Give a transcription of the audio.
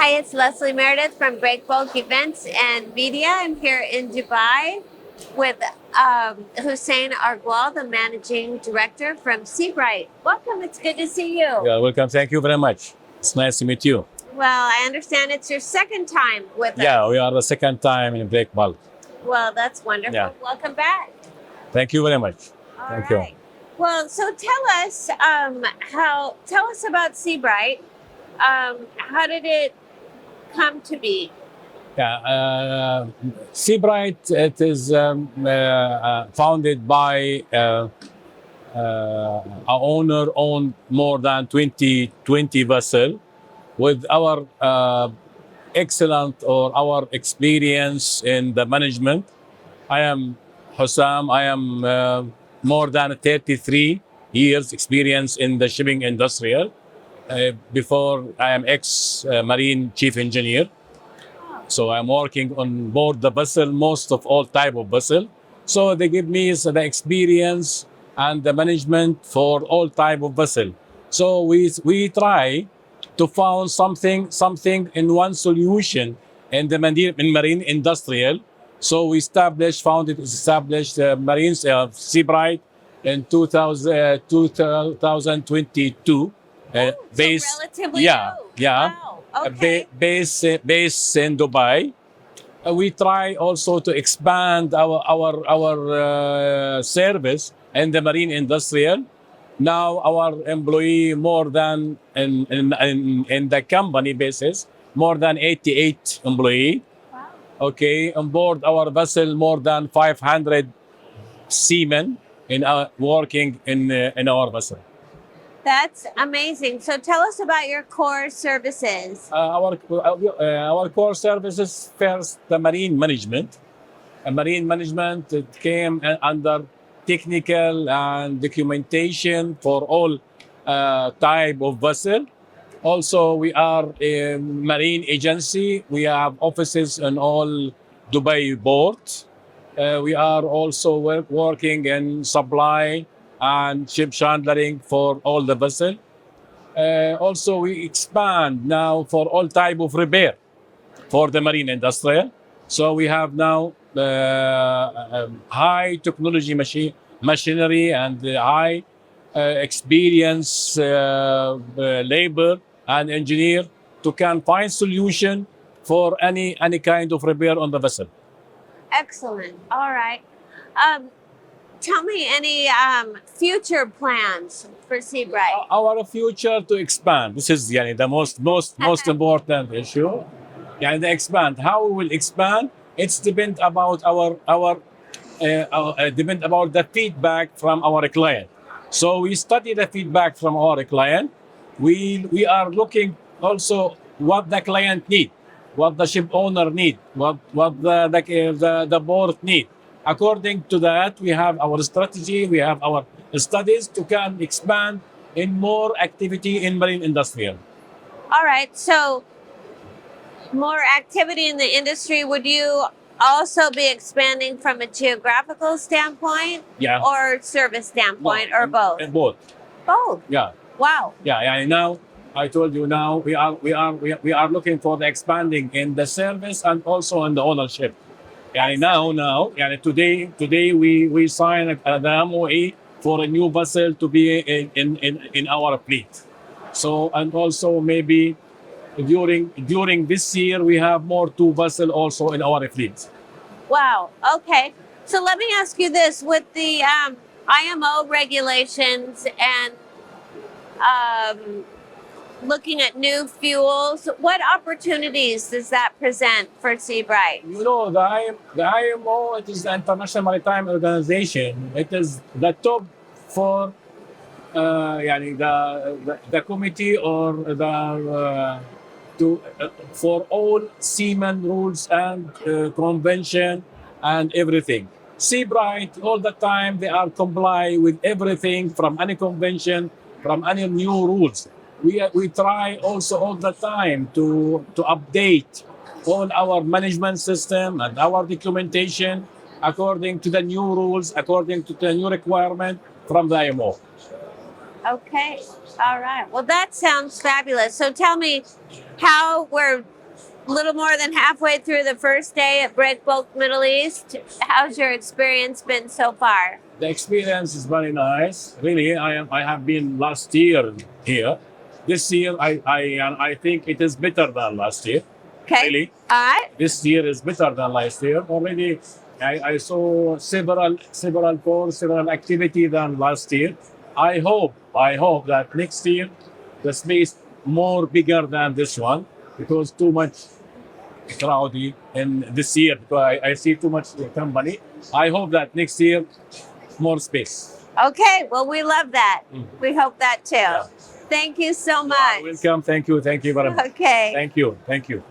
Hi, it's Leslie Meredith from Breakbulk Events and Media. I'm here in Dubai with Husam Al Zaghal, the managing director from Seabright. Welcome. It's good to see you. Yeah, welcome. Thank you very much. It's nice to meet you. Well, I understand it's your second time with us. Yeah, we are the second time in Breakbulk. Well, that's wonderful. Yeah. Welcome back. Thank you very much. All Thank right. you. Well, so tell us about Seabright. How did it come to be? Yeah, Seabright, it is founded by our owner owned more than 20 vessels with our excellent or our experience in the management. I am Husam. I am more than 33 years experience in the shipping industrial. Before I am ex-marine chief engineer. So I'm working on board the vessel, most of all type of vessel. So they give me the experience and the management for all type of vessel. So we try to found something in one solution in the marine industrial. So we established marine Seabright in 2022. So relatively yeah, new. yeah. Wow. Okay. Base in Dubai. We try also to expand our service in the marine industrial. Now our employee more than in the company basis more than 88 employee. Wow. Okay, on board our vessel more than 500 seamen working in our vessel. That's amazing. So tell us about your core services. Our core services first the marine management. Marine management it came under technical and documentation for all type of vessel. Also, we are a marine agency. We have offices in all Dubai ports. We are also working in supply and ship chandlering for all the vessel. Also, we expand now for all type of repair for the marine industry. So we have now high technology machinery and high experience labor and engineer to can find solution for any kind of repair on the vessel. Excellent. All right. Tell me any future plans for Seabright. Our future to expand. This is the most important issue. The expand. How we will expand? It's depend about depend about the feedback from our client. So we study the feedback from our client. We are looking also what the client need, what the ship owner need, what the board need. According to that, we have our strategy, we have our studies to can expand in more activity in marine industrial. All right. So more activity in the industry. Would you also be expanding from a geographical standpoint Yeah. or service standpoint or both? And both. Both. Yeah. Wow. Yeah. Now I told you now we are looking for the expanding in the service and also in the ownership. Today we sign the MOA for a new vessel to be in our fleet. So and also maybe during this year we have more two vessels also in our fleet. Wow. Okay. So let me ask you this: with the IMO regulations and looking at new fuels, what opportunities does that present for Seabright? You know, the IMO, it is the International Maritime Organization. It is the top for the committee or for all seaman rules and convention and everything. Seabright, all the time, they are comply with everything from any convention, from any new rules. We try also all the time to update all our management system and our documentation according to the new rules, according to the new requirement from the IMO. Okay. All right. Well, that sounds fabulous. So tell me how we're a little more than halfway through the first day at Breakbulk Middle East. How's your experience been so far? The experience is very nice. Really, I have been last year here. This year, I think it is better than last year. Okay. Really, All right. this year is better than last year. Already, I saw several courses, several activity than last year. I hope that next year the space more bigger than this one because too much crowdy in this year because I see too much company. I hope that next year more space. Okay. Well, we love that. We hope that too. Yeah. Thank you so much. Welcome. Thank you. Thank you very much. Okay. Thank you. Thank you.